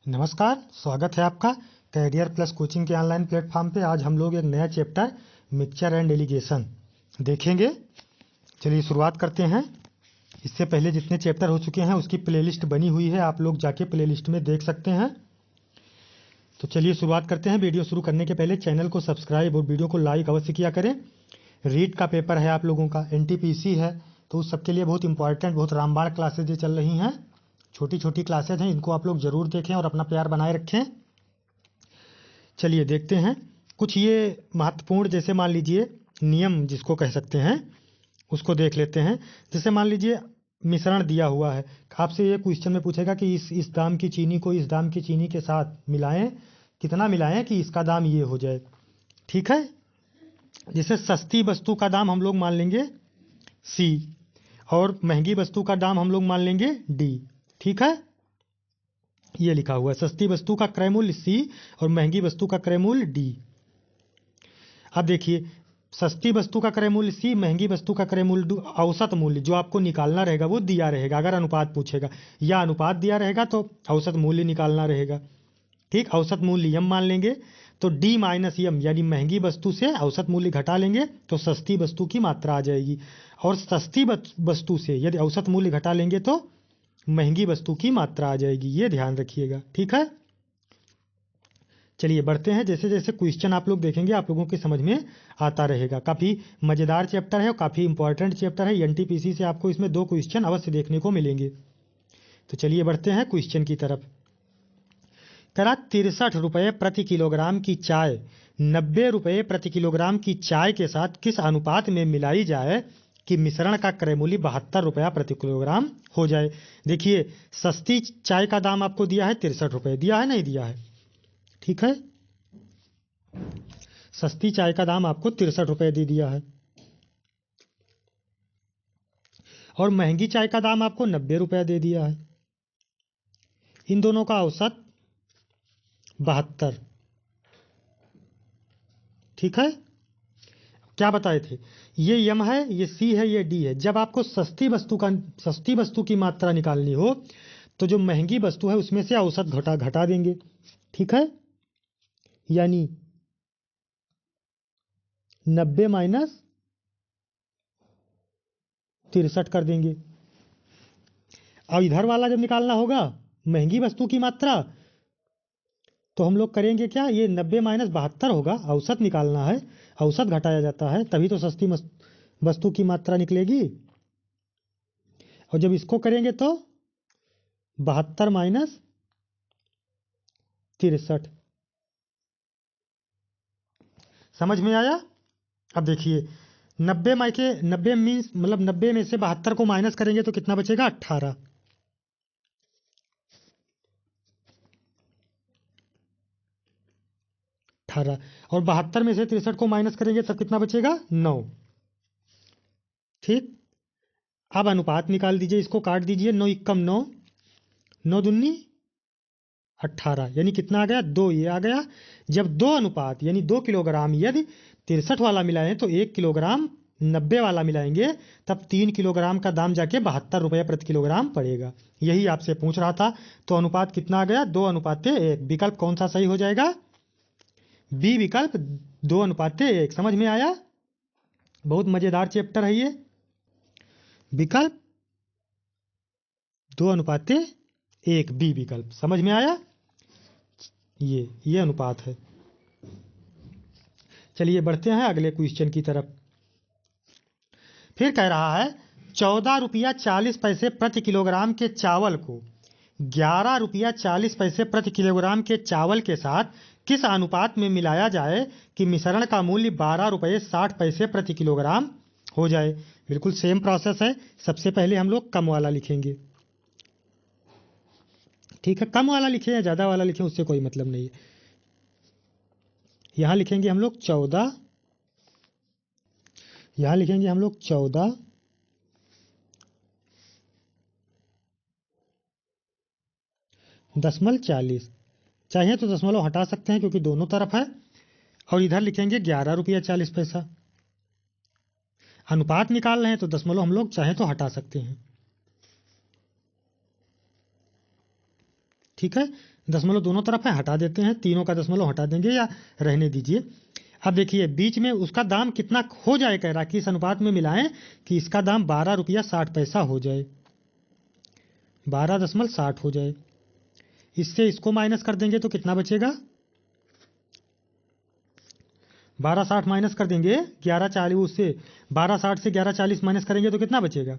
नमस्कार, स्वागत है आपका कैरियर प्लस कोचिंग के ऑनलाइन प्लेटफॉर्म पे। आज हम लोग एक नया चैप्टर मिक्सचर एंड एलिगेशन देखेंगे। चलिए शुरुआत करते हैं। इससे पहले जितने चैप्टर हो चुके हैं उसकी प्लेलिस्ट बनी हुई है, आप लोग जाके प्लेलिस्ट में देख सकते हैं। तो चलिए शुरुआत करते हैं। वीडियो शुरू करने के पहले चैनल को सब्सक्राइब और वीडियो को लाइक अवश्य किया करें। रीट का पेपर है आप लोगों का, NTPC है, तो उस सबके लिए बहुत इंपॉर्टेंट, बहुत रामबाण क्लासेज ये चल रही हैं। छोटी छोटी क्लासेज हैं, इनको आप लोग ज़रूर देखें और अपना प्यार बनाए रखें। चलिए देखते हैं कुछ ये महत्वपूर्ण, जैसे मान लीजिए नियम जिसको कह सकते हैं उसको देख लेते हैं। जैसे मान लीजिए मिश्रण दिया हुआ है, आपसे ये क्वेश्चन में पूछेगा कि इस दाम की चीनी को इस दाम की चीनी के साथ मिलाएं, कितना मिलाएं कि इसका दाम ये हो जाए। ठीक है। जैसे सस्ती वस्तु का दाम हम लोग मान लेंगे C और महंगी वस्तु का दाम हम लोग मान लेंगे D। ठीक है, ये लिखा हुआ है सस्ती वस्तु का क्रय मूल्य C और महंगी वस्तु का क्रय मूल्य D। अब देखिए सस्ती वस्तु का क्रय मूल्य C, महंगी वस्तु का क्रय मूल्य D। औसत मूल्य जो आपको निकालना रहेगा वो दिया रहेगा, अगर अनुपात पूछेगा या अनुपात दिया रहेगा तो औसत मूल्य निकालना रहेगा। ठीक, औसत मूल्य M मान लेंगे तो D माइनस M, यानी महंगी वस्तु से औसत मूल्य घटा लेंगे तो सस्ती वस्तु की मात्रा आ जाएगी, और सस्ती वस्तु से यदि औसत मूल्य घटा लेंगे तो महंगी वस्तु की मात्रा आ जाएगी। ये ध्यान रखिएगा। ठीक है, चलिए बढ़ते हैं। जैसे जैसे क्वेश्चन आप लोग देखेंगे आप लोगों की समझ में आता रहेगा। काफ़ी मज़ेदार चैप्टर है और काफ़ी इंपॉर्टेंट चैप्टर है। NTPC से आपको इसमें 2 क्वेश्चन अवश्य देखने को मिलेंगे। तो चलिए बढ़ते हैं क्वेश्चन की तरफ। करा 63 रुपये प्रति किलोग्राम की चाय 90 रुपये प्रति किलोग्राम की चाय के साथ किस अनुपात में मिलाई जाए कि मिश्रण का क्रय मूल्य 72 रुपया प्रति किलोग्राम हो जाए। देखिए सस्ती चाय का दाम आपको दिया है 63 रुपये, दिया है नहीं दिया है। ठीक है, सस्ती चाय का दाम आपको 63 रुपये दे दिया है और महंगी चाय का दाम आपको 90 रुपया दे दिया है। इन दोनों का औसत 72। ठीक है, क्या बताए थे, ये M है, ये C है, ये D है। जब आपको सस्ती वस्तु की मात्रा निकालनी हो तो जो महंगी वस्तु है उसमें से औसत घटा देंगे। ठीक है, यानी 90 माइनस 63 कर देंगे। अब इधर वाला जब निकालना होगा महंगी वस्तु की मात्रा तो हम लोग करेंगे क्या, ये 90 माइनस 72 होगा, औसत निकालना है, औसत घटाया जाता है तभी तो सस्ती वस्तु की मात्रा निकलेगी। और जब इसको करेंगे तो 72 माइनस 63। समझ में आया। अब देखिए 90 मीन्स मतलब 90 में से 72 को माइनस करेंगे तो कितना बचेगा, 18। और 72 में से 63 को माइनस करेंगे तब कितना बचेगा, 9। ठीक, अब अनुपात निकाल दीजिए, इसको काट दीजिए, 9 एकम 9, 9 दूनी 18, यानी कितना आ गया, 2। ये आ गया। जब 2 अनुपात यानी 2 किलोग्राम यदि 63 वाला मिलाएं तो 1 किलोग्राम 90 वाला मिलाएंगे तब 3 किलोग्राम का दाम जाके 72 रुपये प्रति किलोग्राम पड़ेगा। यही आपसे पूछ रहा था। तो अनुपात कितना आ गया, 2:1। विकल्प कौन सा सही हो जाएगा, B विकल्प 2:1। समझ में आया। बहुत मजेदार चैप्टर है ये। विकल्प 2:1, B विकल्प। समझ में आया, ये अनुपात है। चलिए बढ़ते हैं अगले क्वेश्चन की तरफ। फिर कह रहा है 14 रुपया 40 पैसे प्रति किलोग्राम के चावल को 11 रुपया 40 पैसे प्रति किलोग्राम के चावल के साथ किस अनुपात में मिलाया जाए कि मिश्रण का मूल्य 12 रुपये 60 पैसे प्रति किलोग्राम हो जाए। बिल्कुल सेम प्रोसेस है। सबसे पहले हम लोग कम वाला लिखेंगे। ठीक है, कम वाला लिखें या ज़्यादा वाला लिखें उससे कोई मतलब नहीं है। यहाँ लिखेंगे हम लोग 14, यहाँ लिखेंगे हम लोग 14 दशमलव 40। चाहे तो दशमलव हटा सकते हैं क्योंकि दोनों तरफ है। और इधर लिखेंगे 11 रुपया 40 पैसा। अनुपात निकाल रहे हैं तो दशमलव हम लोग चाहे तो हटा सकते हैं। ठीक है, दशमलव दोनों तरफ है, हटा देते हैं, तीनों का दशमलव हटा देंगे या रहने दीजिए। अब देखिए बीच में उसका दाम कितना हो जाए, कह रहा किस अनुपात में मिलाएं कि इसका दाम 12 रुपया 60 पैसा हो जाए, 12.60 हो जाए। इससे इसको माइनस कर देंगे तो कितना बचेगा, 12.60 माइनस कर देंगे 11.40 से, 12.60 से 11.40 माइनस करेंगे तो कितना बचेगा,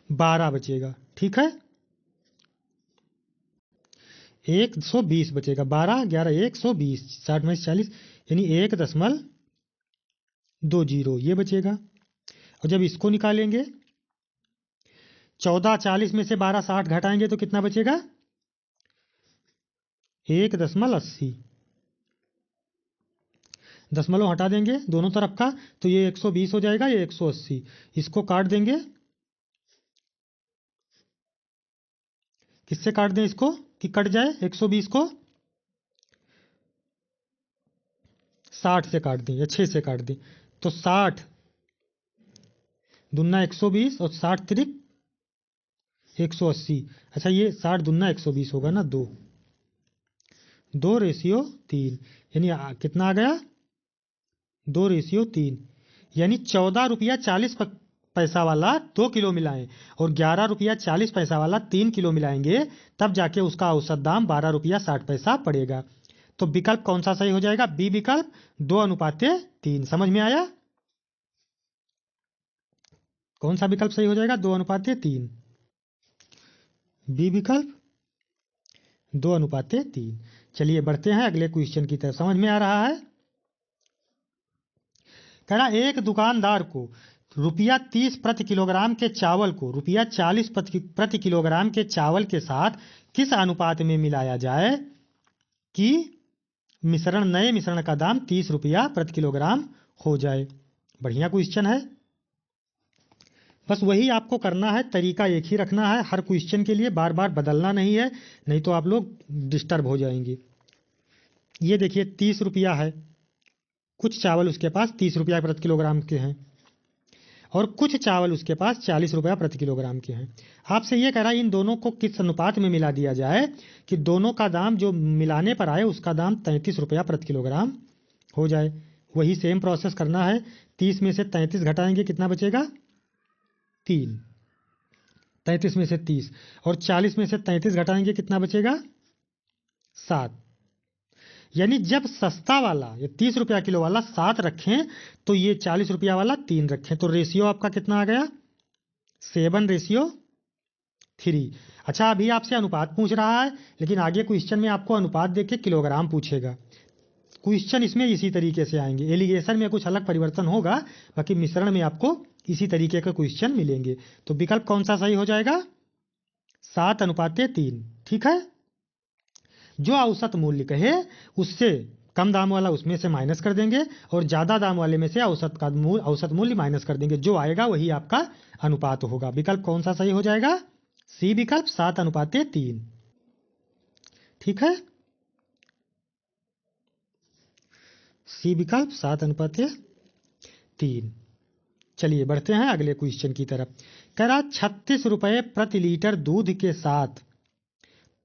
12 बचेगा। ठीक है, 120 बचेगा, 12 11 120, 60 में 40 यानी 1.20 ये बचेगा। और जब इसको निकालेंगे 14.40 में से 12.60 घटाएंगे तो कितना बचेगा, 1.80, दशमलव हटा देंगे दोनों तरफ का तो ये 120 हो जाएगा, ये 180, इसको काट देंगे, किससे काट दें इसको कि कट जाए, 120 को 60 से काट दें या 6 से काट दें तो 60 दूना 120 और 60 तिरिक 180। अच्छा ये 60 दूना 120 होगा ना, 2:3, यानी कितना आ गया, 2:3, यानी 14 रुपया 40 पैसा वाला 2 किलो मिलाएं और 11 रुपया 40 पैसा वाला 3 किलो मिलाएंगे, तब जाके उसका औसत दाम 12 रुपया 60 पैसा पड़ेगा। तो विकल्प कौन सा सही हो जाएगा, बी विकल्प 2:3। समझ में आया, कौन सा विकल्प सही हो जाएगा, 2:3, बी विकल्प 2:3। चलिए बढ़ते हैं अगले क्वेश्चन की तरफ, समझ में आ रहा है। कह रहा एक दुकानदार को ₹30 प्रति किलोग्राम के चावल को ₹40 प्रति किलोग्राम के चावल के साथ किस अनुपात में मिलाया जाए कि नए मिश्रण का दाम ₹30 प्रति किलोग्राम हो जाए। बढ़िया क्वेश्चन है, बस वही आपको करना है, तरीका एक ही रखना है, हर क्वेश्चन के लिए बार बार बदलना नहीं है, नहीं तो आप लोग डिस्टर्ब हो जाएंगे। ये देखिए ₹30 है, कुछ चावल उसके पास ₹30 प्रति किलोग्राम के हैं और कुछ चावल उसके पास ₹40 प्रति किलोग्राम के हैं। आपसे ये कह रहा है इन दोनों को किस अनुपात में मिला दिया जाए कि दोनों का दाम जो मिलाने पर आए उसका दाम ₹33 प्रति किलोग्राम हो जाए। वही सेम प्रोसेस करना है, 30 में से 33 घटाएंगे कितना बचेगा, 3, 33 में से 30 और 40 में से 33 घटाएंगे कितना बचेगा, 7। यानी जब सस्ता वाला ये ₹30 किलो वाला 7 रखें तो ये ₹40 वाला 3 रखें, तो रेशियो आपका कितना आ गया, 7:3। अच्छा अभी आपसे अनुपात पूछ रहा है, लेकिन आगे क्वेश्चन में आपको अनुपात देके किलोग्राम पूछेगा। क्वेश्चन इसमें इसी तरीके से आएंगे, एलिगेशन में कुछ अलग परिवर्तन होगा, बाकी मिश्रण में आपको इसी तरीके का क्वेश्चन मिलेंगे। तो विकल्प कौन सा सही हो जाएगा, 7:3। ठीक है, जो औसत मूल्य कहे उससे कम दाम वाला उसमें से माइनस कर देंगे और ज़्यादा दाम वाले में से औसत मूल्य माइनस कर देंगे, जो आएगा वही आपका अनुपात होगा। विकल्प कौन सा सही हो जाएगा, सी विकल्प 7:3। ठीक है, सी विकल्प 7:3। चलिए बढ़ते हैं अगले क्वेश्चन की तरफ। कह रहा ₹36 प्रति लीटर दूध के साथ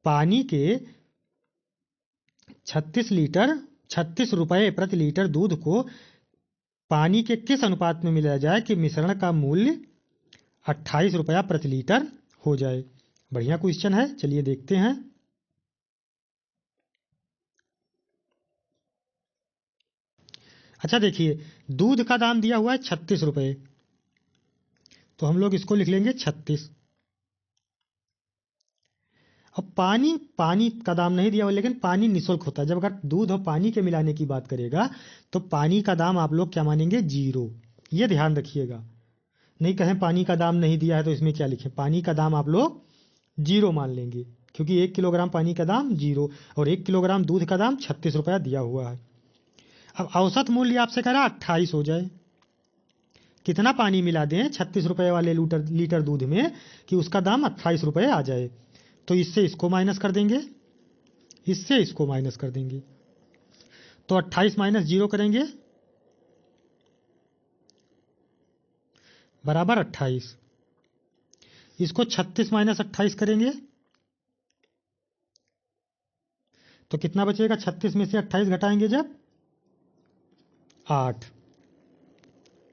पानी के 36 रुपए प्रति लीटर दूध को पानी के किस अनुपात में मिलाया जाए कि मिश्रण का मूल्य ₹28 प्रति लीटर हो जाए। बढ़िया क्वेश्चन है, चलिए देखते हैं। अच्छा देखिए दूध का दाम दिया हुआ है ₹36, तो हम लोग इसको लिख लेंगे 36। अब पानी का दाम नहीं दिया हुआ, लेकिन पानी निःशुल्क होता है। जब अगर दूध और पानी के मिलाने की बात करेगा तो पानी का दाम आप लोग क्या मानेंगे, 0। ये ध्यान रखिएगा, नहीं कहें पानी का दाम नहीं दिया है तो इसमें क्या लिखें, पानी का दाम आप लोग 0 मान लेंगे, क्योंकि 1 किलोग्राम पानी का दाम 0 और 1 किलोग्राम दूध का दाम ₹36 दिया हुआ है। अब औसत मूल्य आपसे कह रहा 28 हो जाए, कितना पानी मिला दें ₹36 वाले लीटर दूध में कि उसका दाम ₹28 आ जाए। तो इससे इसको माइनस कर देंगे, इससे इसको माइनस कर देंगे, तो 28 माइनस 0 करेंगे बराबर 28। इसको 36 माइनस 28 करेंगे तो कितना बचेगा? 36 में से 28 घटाएंगे जब 8।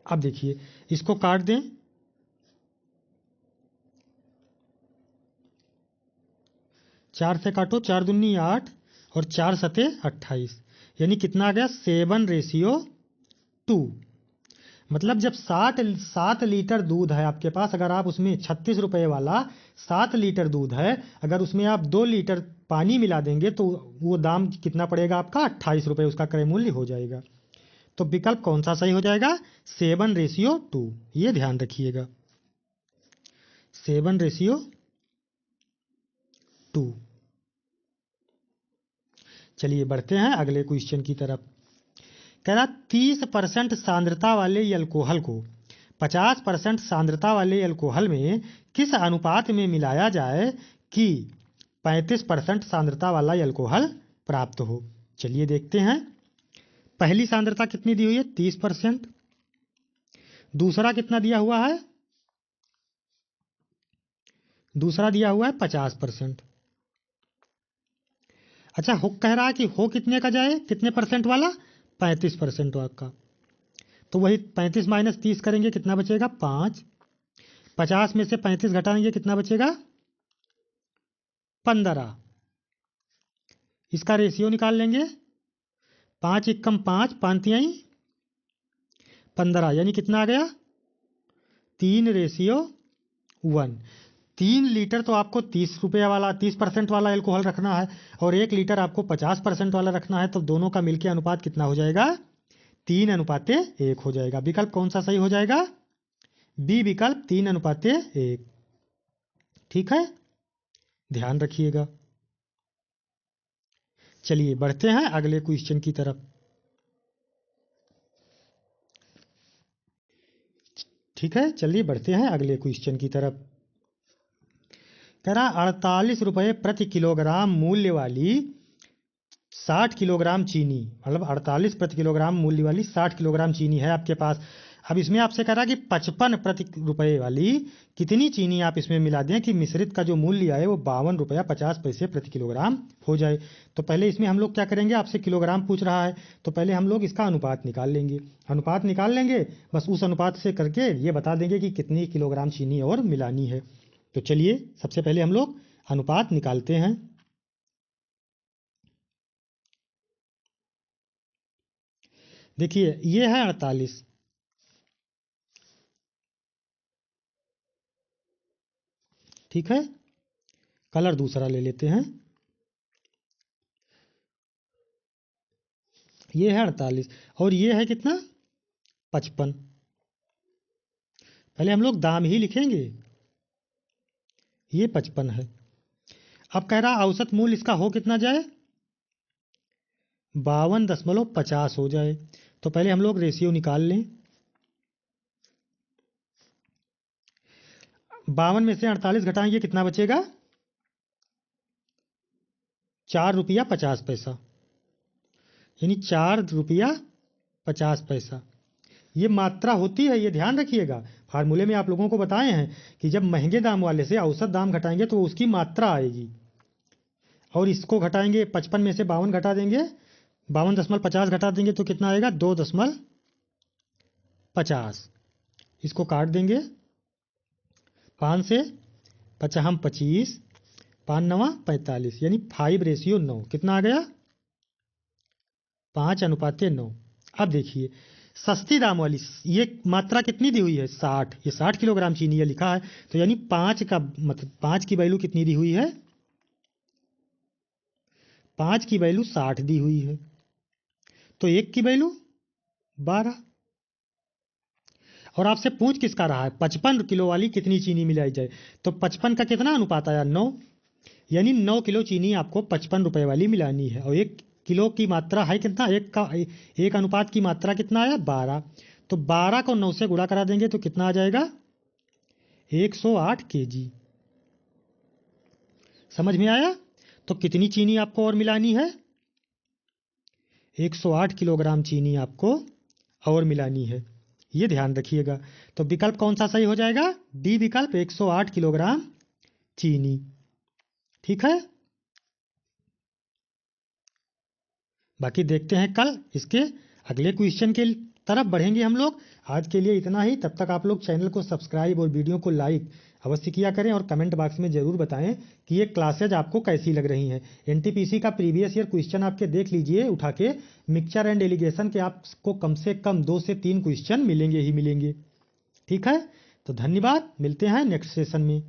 अब देखिए इसको काट दें, 4 से काटो, 4 दूनी 8 और 4 सते 28, यानी कितना आ गया? 7:2। मतलब जब 7 लीटर दूध है आपके पास, अगर आप उसमें 36 रुपए वाला 7 लीटर दूध है, अगर उसमें आप 2 लीटर पानी मिला देंगे तो वो दाम कितना पड़ेगा आपका? 28 रुपए उसका क्रय मूल्य हो जाएगा। तो विकल्प कौन सा सही हो जाएगा? 7:2। ये ध्यान रखिएगा, 7:2। चलिए बढ़ते हैं अगले क्वेश्चन की तरफ। कह रहा 30% सांद्रता वाले अल्कोहल को 50% सांद्रता वाले अल्कोहल में किस अनुपात में मिलाया जाए कि 35% सांद्रता वाला अल्कोहल प्राप्त हो। चलिए देखते हैं। पहली सांद्रता कितनी दी हुई है? 30%। दूसरा कितना दिया हुआ है? दूसरा दिया हुआ है 50%। अच्छा, हो कह रहा है कि हो कितने का जाए? कितने परसेंट वाला? 35% का। तो वही 35 माइनस 30 करेंगे, कितना बचेगा? 5। 50 में से 35 घटाएंगे, कितना बचेगा? 15। इसका रेशियो निकाल लेंगे, 5 एकम 5, 5 तिहाई 15, यानी कितना आ गया? 3:1। 3 लीटर तो आपको 30 रुपये वाला 30% वाला एल्कोहल रखना है और 1 लीटर आपको 50% वाला रखना है, तो दोनों का मिलकर अनुपात कितना हो जाएगा? 3:1 हो जाएगा। विकल्प कौन सा सही हो जाएगा? बी विकल्प, 3:1। ठीक है, ध्यान रखिएगा। चलिए बढ़ते हैं अगले क्वेश्चन की तरफ। ठीक है, चलिए बढ़ते हैं अगले क्वेश्चन की तरफ। कह रहा 48 रुपये प्रति किलोग्राम मूल्य वाली 60 किलोग्राम चीनी, मतलब 48 प्रति किलोग्राम मूल्य वाली 60 किलोग्राम चीनी है आपके पास। अब इसमें आपसे कह रहा कि 55 प्रति रुपये वाली कितनी चीनी आप इसमें मिला दें कि मिश्रित का जो मूल्य है वो 52.50 रुपये प्रति किलोग्राम हो जाए। तो पहले इसमें हम लोग क्या करेंगे? आपसे किलोग्राम पूछ रहा है तो पहले हम लोग इसका अनुपात निकाल लेंगे। अनुपात निकाल लेंगे, बस उस अनुपात से करके ये बता देंगे कि कितनी किलोग्राम चीनी और मिलानी है। तो चलिए सबसे पहले हम लोग अनुपात निकालते हैं। देखिए ये है 48, ठीक है। कलर दूसरा ले लेते हैं। ये है 48 और ये है कितना? 55। पहले हम लोग दाम ही लिखेंगे। ये 55 है। अब कह रहा औसत मूल्य इसका हो कितना जाए? 52.50 हो जाए। तो पहले हम लोग रेशियो निकाल लें। 52 में से 48 घटाएंगे, कितना बचेगा? 4.50 रुपया, यानी 4.50 रुपया। ये मात्रा होती है, ये ध्यान रखिएगा। फार्मूले में आप लोगों को बताए हैं कि जब महंगे दाम वाले से औसत दाम घटाएंगे तो उसकी मात्रा आएगी, और इसको घटाएंगे 55 में से 52 घटा देंगे, 52.50 घटा देंगे तो कितना आएगा? 2.50। इसको काट देंगे, 5 से 50 25, 5 9 45, यानी 5:9। कितना आ गया? 5:9। अब देखिए सस्ती दाम वाली ये मात्रा कितनी दी हुई है? 60। ये 60 किलोग्राम चीनी ये लिखा है, तो यानी 5 का मतलब 5 की वैल्यू कितनी दी हुई है? 5 की वैल्यू 60 दी हुई है, तो 1 की वैल्यू 12। और आपसे पूछ किसका रहा है? 55 किलो वाली कितनी चीनी मिलाई जाए। तो 55 का कितना अनुपात आया? 9, यानी 9 किलो चीनी आपको 55 रुपए वाली मिलानी है। और 1 किलो की मात्रा है कितना? एक अनुपात की मात्रा कितना आया? 12। तो 12 को 9 से गुणा करा देंगे तो कितना आ जाएगा? 108 kg। समझ में आया? तो कितनी चीनी आपको और मिलानी है? 108 किलोग्राम चीनी आपको और मिलानी है, ये ध्यान रखिएगा। तो विकल्प कौन सा सही हो जाएगा? डी विकल्प, 108 किलोग्राम चीनी। ठीक है, बाकी देखते हैं कल इसके अगले क्वेश्चन के तरफ बढ़ेंगे हम लोग। आज के लिए इतना ही। तब तक आप लोग चैनल को सब्सक्राइब और वीडियो को लाइक अवश्य किया करें और कमेंट बॉक्स में जरूर बताएं कि ये क्लासेज आपको कैसी लग रही हैं। एनटीपीसी का प्रीवियस ईयर क्वेश्चन आपके देख लीजिए उठा के, मिक्सचर एंड एलिगेशन के आपको कम से कम 2 से 3 क्वेश्चन मिलेंगे ही मिलेंगे। ठीक है, तो धन्यवाद, मिलते हैं नेक्स्ट सेशन में।